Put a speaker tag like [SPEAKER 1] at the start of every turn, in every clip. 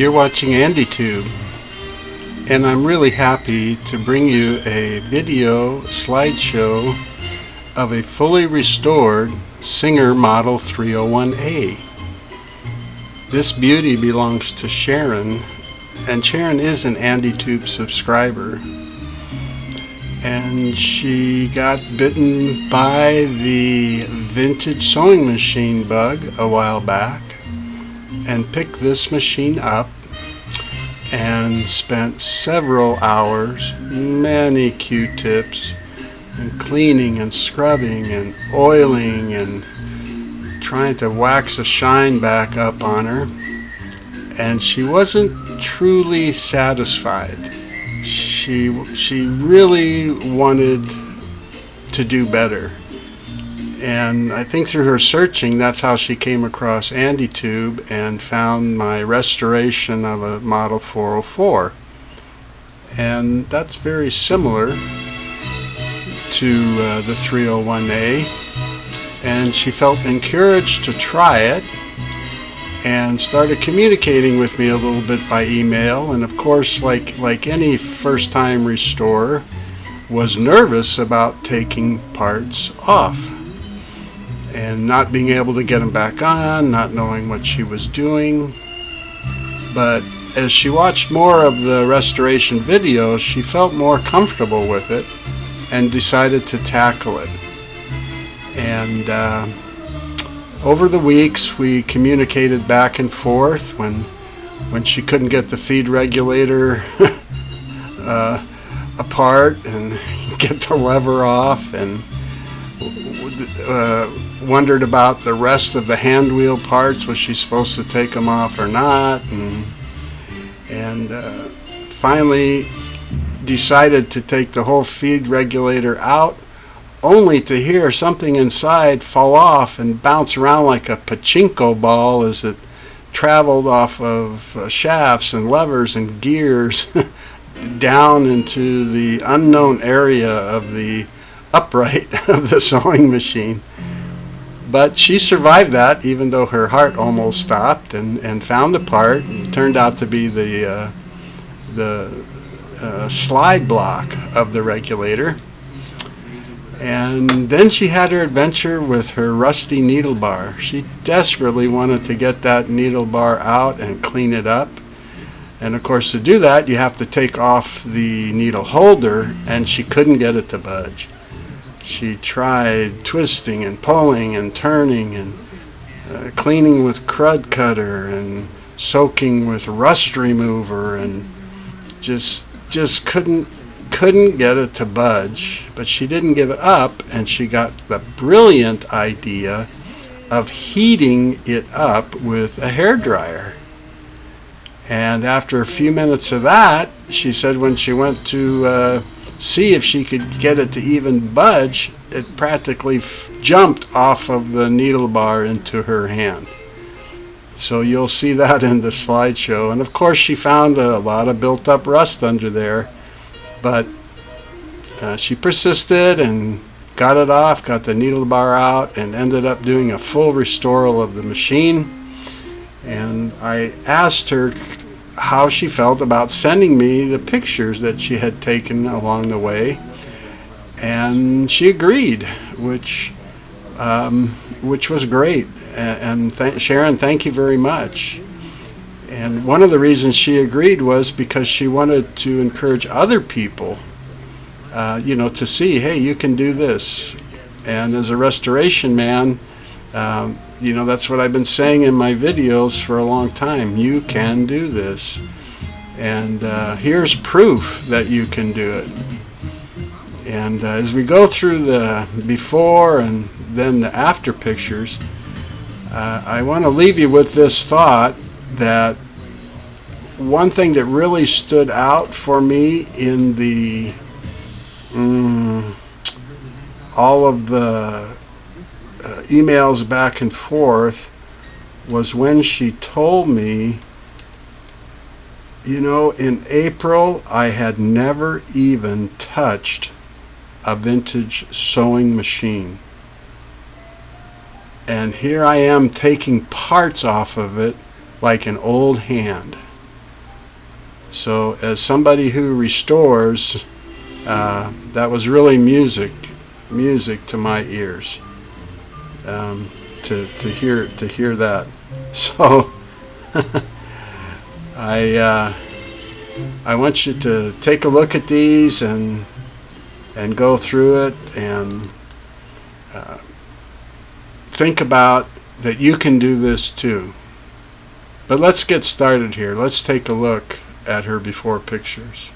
[SPEAKER 1] You're watching AndyTube, and I'm really happy to bring you a video slideshow of a fully restored Singer Model 301A. This beauty belongs to Sharon, and Sharon is an AndyTube subscriber. And she got bitten by the vintage sewing machine bug a while back and picked this machine up and spent several hours, many Q-tips, and cleaning and scrubbing and oiling and trying to wax a shine back up on her. And she wasn't truly satisfied. She really wanted to do better. And I think through her searching, that's how she came across AndyTube and found my restoration of a Model 404. And that's very similar to the 301A. And she felt encouraged to try it and started communicating with me a little bit by email. And of course, like any first-time restorer, was nervous about taking parts off and not being able to get them back on, not knowing what she was doing. But as she watched more of the restoration videos, she felt more comfortable with it and decided to tackle it. And over the weeks, we communicated back and forth when she couldn't get the feed regulator apart and get the lever off, and wondered about the rest of the hand wheel parts. Was she supposed to take them off or not? And finally decided to take the whole feed regulator out, only to hear something inside fall off and bounce around like a pachinko ball as it traveled off of shafts and levers and gears down into the unknown area of the upright of the sewing machine. But she survived that, even though her heart almost stopped, and found a part. It turned out to be the slide block of the regulator. And then she had her adventure with her rusty needle bar. She desperately wanted to get that needle bar out and clean it up. And of course, to do that, you have to take off the needle holder, and she couldn't get it to budge. She tried twisting and pulling and turning and cleaning with crud cutter and soaking with rust remover, and just couldn't get it to budge. But she didn't give it up, and she got the brilliant idea of heating it up with a hairdryer. And after a few minutes of that, she said when she went to see if she could get it to even budge, it practically jumped off of the needle bar into her hand. So you'll see that in the slideshow. And of course, she found a lot of built up rust under there, but she persisted and got it off, got the needle bar out, and ended up doing a full restoral of the machine. And I asked her how she felt about sending me the pictures that she had taken along the way, and she agreed, which was great. And Sharon, thank you very much. And one of the reasons she agreed was because she wanted to encourage other people, to see, hey, you can do this. And as a restoration man, that's what I've been saying in my videos for a long time. You can do this. And here's proof that you can do it. And as we go through the before and then the after pictures, I want to leave you with this thought that one thing that really stood out for me in the all of the emails back and forth was when she told me, in April I had never even touched a vintage sewing machine. And here I am taking parts off of it like an old hand. So as somebody who restores, that was really music to my ears, to hear that. So I want you to take a look at these and go through it and think about that you can do this too. But let's get started here. Let's take a look at her before pictures.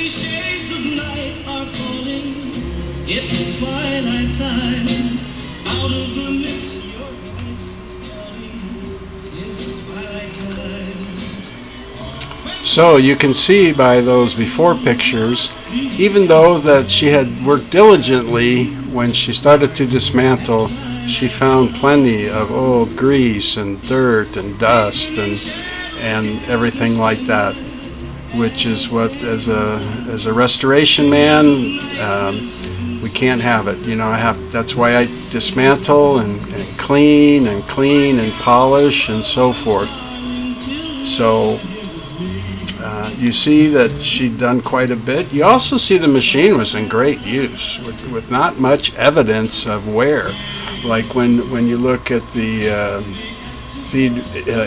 [SPEAKER 2] Shades of night are falling. It's twilight time. Out of the mist, your voice is calling. It's twilight time.
[SPEAKER 1] So you can see by those before pictures, even though that she had worked diligently when she started to dismantle, she found plenty of old grease and dirt and dust and everything like that, which is what, as a restoration man, we can't have it. You know, that's why I dismantle and clean and polish and so forth. So you see that she'd done quite a bit. You also see the machine was in great use with not much evidence of wear. Like when you look at the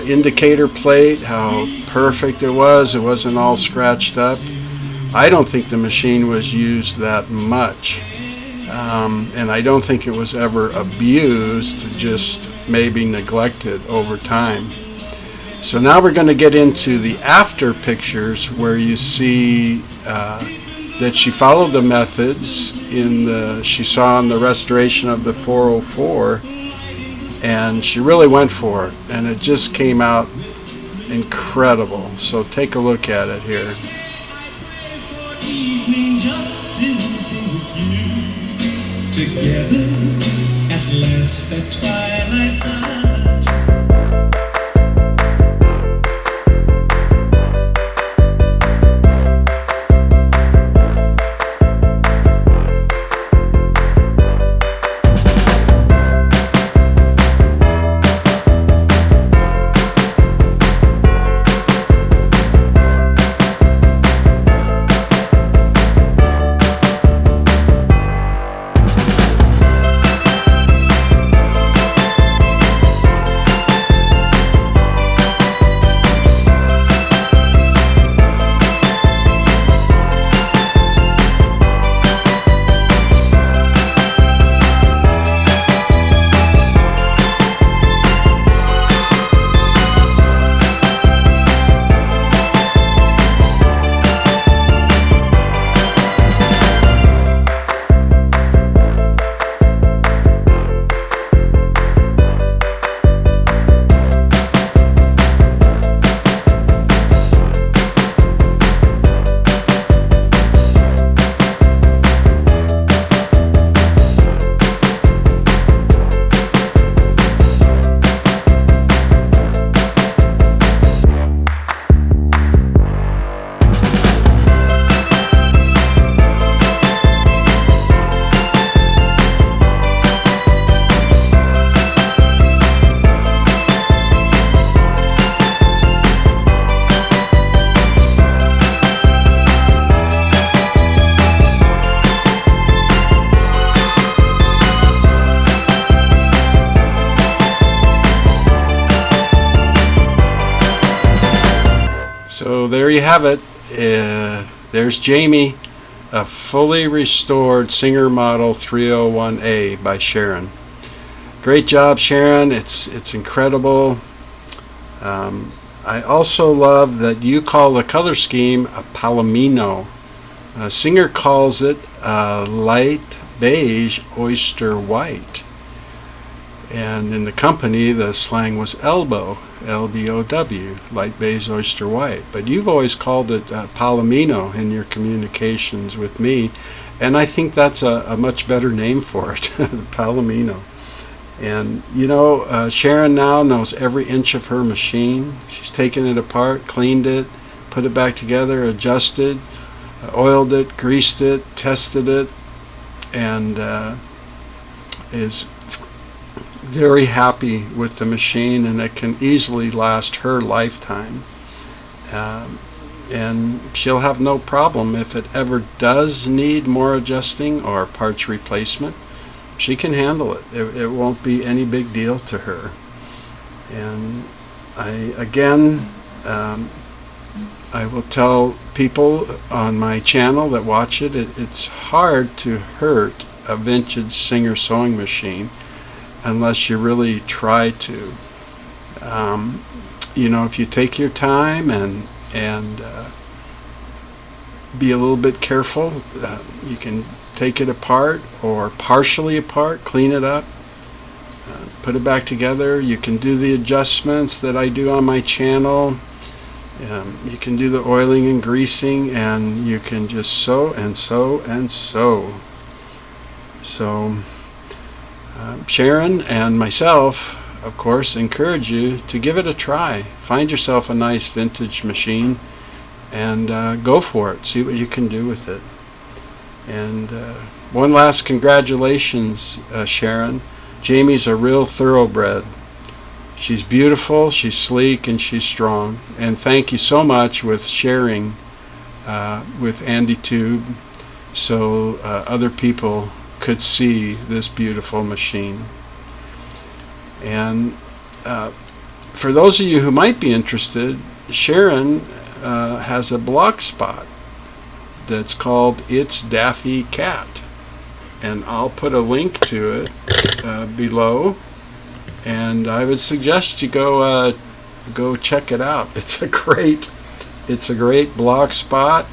[SPEAKER 1] indicator plate, how perfect it wasn't all scratched up. I don't think the machine was used that much, and I don't think it was ever abused, just maybe neglected over time. So now we're going to get into the after pictures where you see that she followed the methods she saw in the restoration of the 404, and she really went for it, and it just came out incredible. So take a look at it here.
[SPEAKER 2] Together at last at twilight time.
[SPEAKER 1] So there you have it. There's Jamie, a fully restored Singer Model 301A by Sharon. Great job, Sharon. It's incredible. I also love that you call the color scheme a palomino. Singer calls it light beige oyster white. And in the company, the slang was elbow, L-B-O-W, light beige oyster white. But you've always called it palomino in your communications with me, and I think that's a much better name for it, the palomino. And Sharon now knows every inch of her machine. She's taken it apart, cleaned it, put it back together, adjusted, oiled it, greased it, tested it, and is very happy with the machine, and it can easily last her lifetime. And she'll have no problem if it ever does need more adjusting or parts replacement. She can handle it. It won't be any big deal to her. And I will tell people on my channel that watch it, it's hard to hurt a vintage Singer sewing machine unless you really try to. If you take your time and be a little bit careful, you can take it apart or partially apart, clean it up, put it back together. You can do the adjustments that I do on my channel. You can do the oiling and greasing, and you can just sew and sew and sew. So Sharon and myself, of course, encourage you to give it a try. Find yourself a nice vintage machine and go for it. See what you can do with it. And one last congratulations, Sharon. Jamie's a real thoroughbred. She's beautiful, she's sleek, and she's strong. And thank you so much with sharing with AndyTube so other people could see this beautiful machine. And for those of you who might be interested, Sharon has a blog spot that's called It's Daffy Cat, and I'll put a link to it below, and I would suggest you go check it out. It's a great blog spot,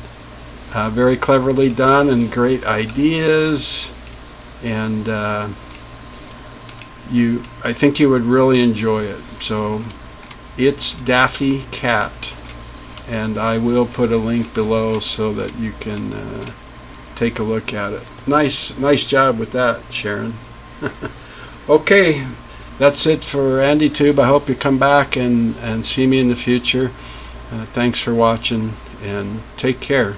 [SPEAKER 1] very cleverly done and great ideas, and I think you would really enjoy it. So It's Daffy Cat, and I will put a link below so that you can take a look at it. Nice job with that, Sharon. Okay, that's it for AndyTube. I hope you come back and see me in the future. Thanks for watching, and take care.